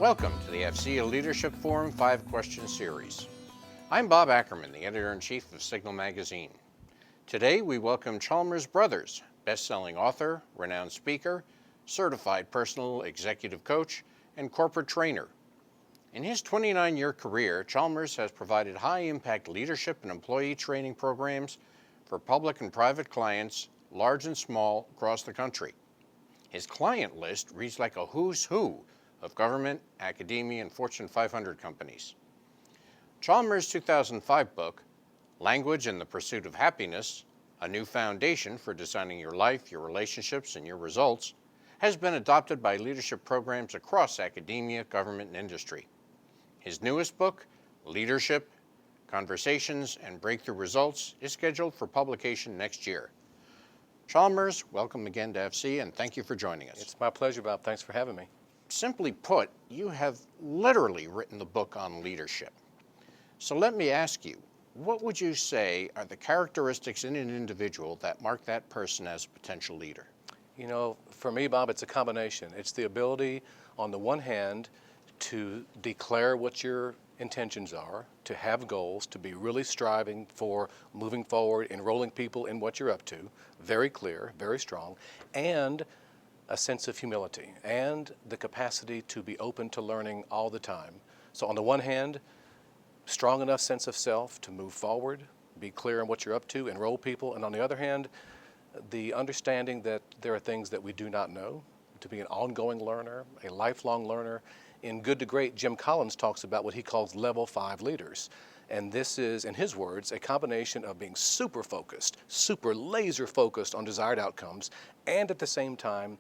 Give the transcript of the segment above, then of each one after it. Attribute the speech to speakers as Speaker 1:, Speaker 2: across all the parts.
Speaker 1: Welcome to the AFCEA Leadership Forum 5-Question Series. I'm Bob Ackerman, the Editor-in-Chief of Signal Magazine. Today we welcome Chalmers Brothers, best-selling author, renowned speaker, certified personal executive coach, and corporate trainer. In his 29-year career, Chalmers has provided high-impact leadership and employee training programs for public and private clients, large and small, across the country. His client list reads like a who's who of government, academia, and Fortune 500 companies. Chalmers' 2005 book, Language and the Pursuit of Happiness, A New Foundation for Designing Your Life, Your Relationships, and Your Results, has been adopted by leadership programs across academia, government, and industry. His newest book, Leadership, Conversations, and Breakthrough Results, is scheduled for publication next year. Chalmers, welcome again to AFCEA, and thank you for joining us.
Speaker 2: It's my pleasure, Bob. Thanks for having me.
Speaker 1: Simply put, you have literally written the book on leadership. So let me ask you, what would you say are the characteristics in an individual that mark that person as a potential leader?
Speaker 2: You know, for me, Bob, it's a combination. It's the ability, on the one hand, to declare what your intentions are, to have goals, to be really striving for moving forward, enrolling people in what you're up to, very clear, very strong, and a sense of humility and the capacity to be open to learning all the time. So on the one hand, strong enough sense of self to move forward, be clear on what you're up to, enroll people, and on the other hand, the understanding that there are things that we do not know, to be an ongoing learner, a lifelong learner. In Good to Great, Jim Collins talks about what he calls level 5 leaders. And this is, in his words, a combination of being super focused, super laser focused on desired outcomes, and at the same time,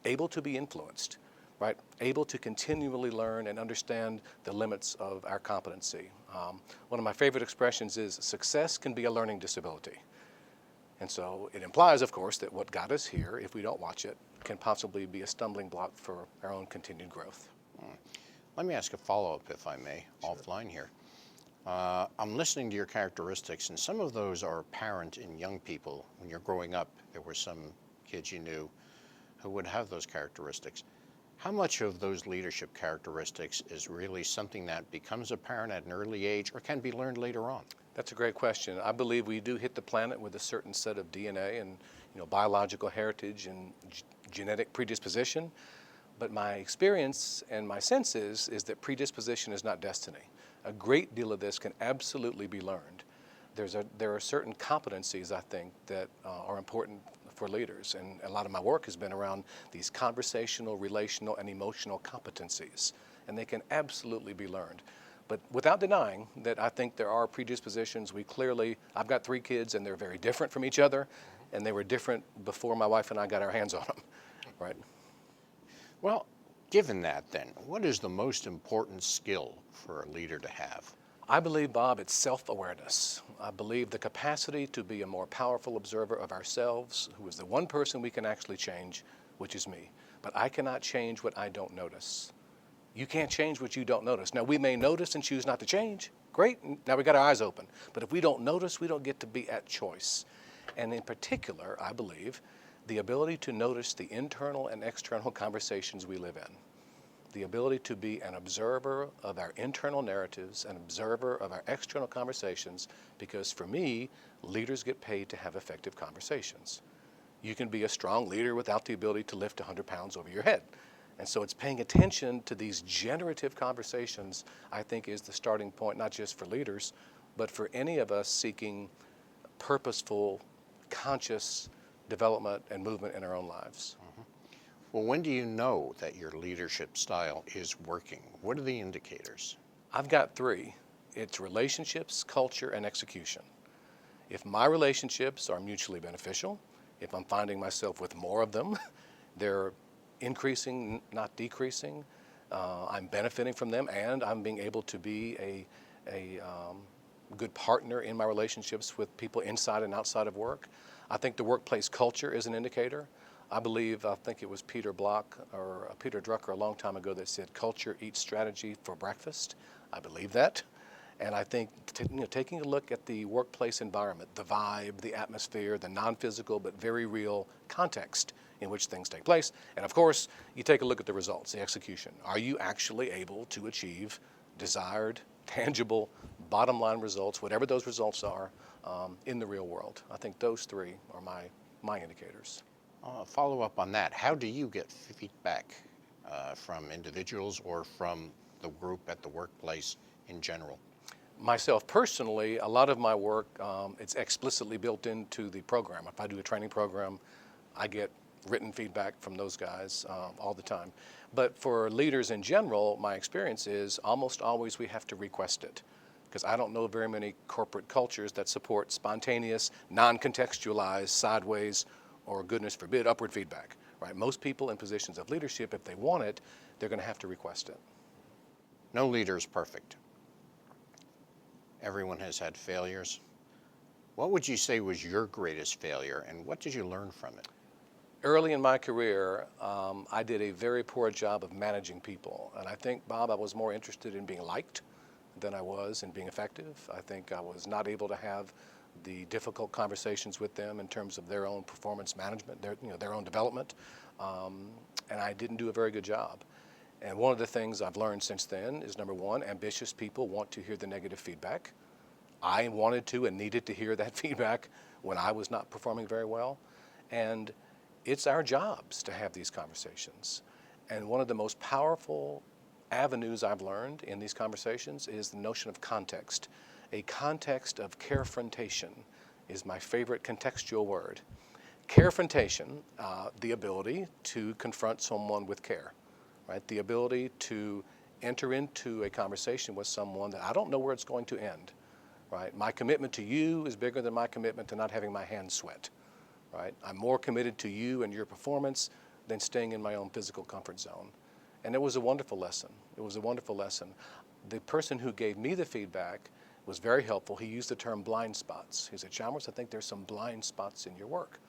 Speaker 2: able to be influenced, right? Able to continually learn and understand the limits of our competency. One of my favorite expressions is success can be a learning disability. And so it implies, of course, that what got us here, if we don't watch it, can possibly be a stumbling block for our own continued growth.
Speaker 1: Let me ask a follow-up, if I may,
Speaker 2: Sure.
Speaker 1: offline here. I'm listening to your characteristics, and some of those are apparent in young people. When you're growing up, there were some kids you knew who would have those characteristics. How much of those leadership characteristics is really something that becomes apparent at an early age or can be learned later on?
Speaker 2: That's a great question. I believe we do hit the planet with a certain set of DNA and biological heritage and genetic predisposition. But my experience and my sense is that predisposition is not destiny. A great deal of this can absolutely be learned. There are certain competencies, I think, that are important for leaders, and a lot of my work has been around these conversational, relational, and emotional competencies, and they can absolutely be learned. But without denying that I think there are predispositions, I've got 3 kids, and they're very different from each other, and they were different before my wife and I got our hands on them, right?
Speaker 1: Well, given that then, what is the most important skill for a leader to have?
Speaker 2: I believe, Bob, it's self-awareness. I believe the capacity to be a more powerful observer of ourselves, who is the one person we can actually change, which is me. But I cannot change what I don't notice. You can't change what you don't notice. Now, we may notice and choose not to change. Great, now we got our eyes open. But if we don't notice, we don't get to be at choice. And in particular, I believe, the ability to notice the internal and external conversations we live in. The ability to be an observer of our internal narratives, an observer of our external conversations, because for me, leaders get paid to have effective conversations. You can be a strong leader without the ability to lift 100 pounds over your head. And so it's paying attention to these generative conversations, I think, is the starting point, not just for leaders, but for any of us seeking purposeful, conscious development and movement in our own lives.
Speaker 1: Well, when do you know that your leadership style is working? What are the indicators?
Speaker 2: I've got 3. It's relationships, culture, and execution. If my relationships are mutually beneficial, if I'm finding myself with more of them, they're increasing, not decreasing, I'm benefiting from them, and I'm being able to be a good partner in my relationships with people inside and outside of work. I think the workplace culture is an indicator. I think it was Peter Drucker a long time ago that said, culture eats strategy for breakfast. I believe that. And I think taking a look at the workplace environment, the vibe, the atmosphere, the non-physical but very real context in which things take place. And of course, you take a look at the results, the execution. Are you actually able to achieve desired, tangible, bottom line results, whatever those results are, in the real world? I think those three are my indicators.
Speaker 1: Follow up on that. How do you get feedback from individuals or from the group at the workplace in general?
Speaker 2: Myself personally, a lot of my work, it's explicitly built into the program. If I do a training program, I get written feedback from those guys all the time. But for leaders in general, my experience is almost always we have to request it, because I don't know very many corporate cultures that support spontaneous, non-contextualized, sideways, or goodness forbid, upward feedback. Right? Most people in positions of leadership, if they want it, they're going to have to request it.
Speaker 1: No leader is perfect. Everyone has had failures. What would you say was your greatest failure, and what did you learn from it?
Speaker 2: Early in my career, I did a very poor job of managing people. And I think, Bob, I was more interested in being liked than I was in being effective. I think I was not able to have the difficult conversations with them in terms of their own performance management, their own development, and I didn't do a very good job. And one of the things I've learned since then is, number one, ambitious people want to hear the negative feedback. I wanted to and needed to hear that feedback when I was not performing very well. And it's our jobs to have these conversations. And one of the most powerful avenues I've learned in these conversations is the notion of context. A context of carefrontation is my favorite contextual word. Carefrontation, the ability to confront someone with care, right? The ability to enter into a conversation with someone that I don't know where it's going to end, right? My commitment to you is bigger than my commitment to not having my hands sweat, right? I'm more committed to you and your performance than staying in my own physical comfort zone. And it was a wonderful lesson. It was a wonderful lesson. The person who gave me the feedback was very helpful. He used the term blind spots. He said, Chalmers, I think there's some blind spots in your work.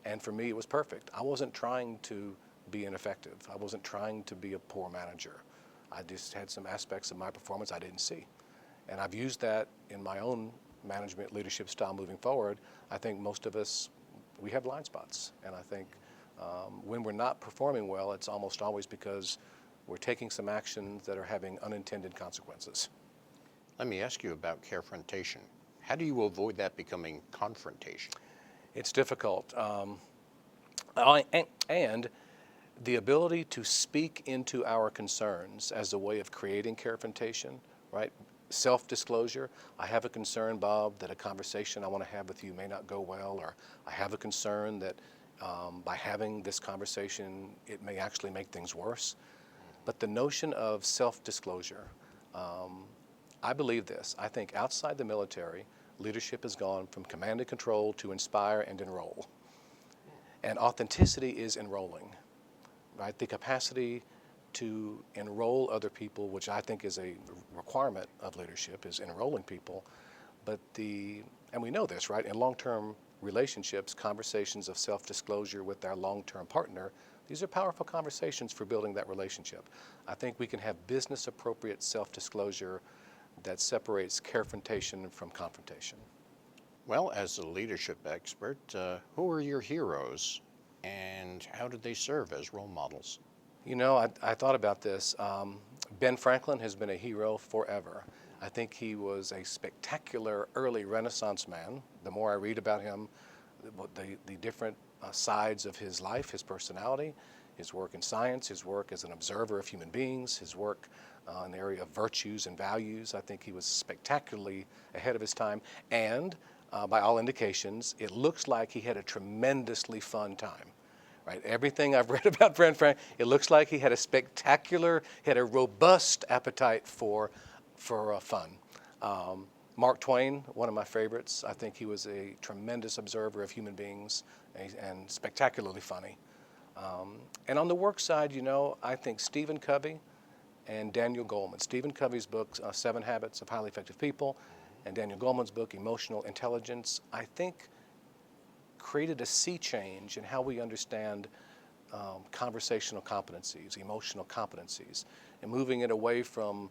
Speaker 2: And for me, it was perfect. I wasn't trying to be ineffective. I wasn't trying to be a poor manager. I just had some aspects of my performance I didn't see. And I've used that in my own management leadership style moving forward. I think most of us, we have blind spots. And I think when we're not performing well, it's almost always because we're taking some actions that are having unintended consequences.
Speaker 1: Let me ask you about carefrontation. How do you avoid that becoming confrontation?
Speaker 2: It's difficult. And the ability to speak into our concerns as a way of creating carefrontation, right? Self-disclosure. I have a concern, Bob, that a conversation I want to have with you may not go well, or I have a concern that by having this conversation, it may actually make things worse. But the notion of self-disclosure, I believe this. I think outside the military, leadership has gone from command and control to inspire and enroll. And authenticity is enrolling, right? The capacity to enroll other people, which I think is a requirement of leadership, is enrolling people. But and we know this, right? In long-term relationships, conversations of self-disclosure with our long-term partner, these are powerful conversations for building that relationship. I think we can have business-appropriate self-disclosure that separates carefrontation from confrontation.
Speaker 1: Well, as a leadership expert, who are your heroes and how did they serve as role models?
Speaker 2: You know, I thought about this. Ben Franklin has been a hero forever. I think he was a spectacular early Renaissance man. The more I read about him, the different sides of his life, his personality, his work in science, his work as an observer of human beings, his work in the area of virtues and values. I think he was spectacularly ahead of his time. And by all indications, it looks like he had a tremendously fun time. Right? Everything I've read about Ben Franklin, it looks like he had a robust appetite for fun. Mark Twain, one of my favorites. I think he was a tremendous observer of human beings and spectacularly funny. And on the work side, you know, I think Stephen Covey and Daniel Goleman. Stephen Covey's book, 7 Habits of Highly Effective People, and Daniel Goleman's book, Emotional Intelligence, I think created a sea change in how we understand conversational competencies, emotional competencies, and moving it away from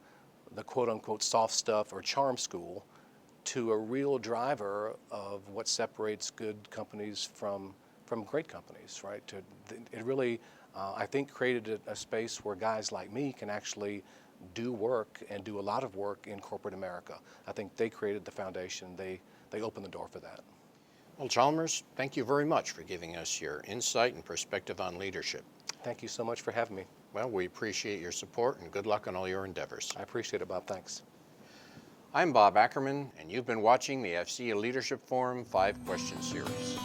Speaker 2: the quote-unquote soft stuff or charm school to a real driver of what separates good companies from great companies, right? It really, I think, created a space where guys like me can actually do work and do a lot of work in corporate America. I think they created the foundation. They opened the door for that.
Speaker 1: Well, Chalmers, thank you very much for giving us your insight and perspective on leadership.
Speaker 2: Thank you so much for having me.
Speaker 1: Well, we appreciate your support and good luck on all your endeavors.
Speaker 2: I appreciate it, Bob. Thanks.
Speaker 1: I'm Bob Ackerman, and you've been watching the AFCEA Leadership Forum 5-Question Series.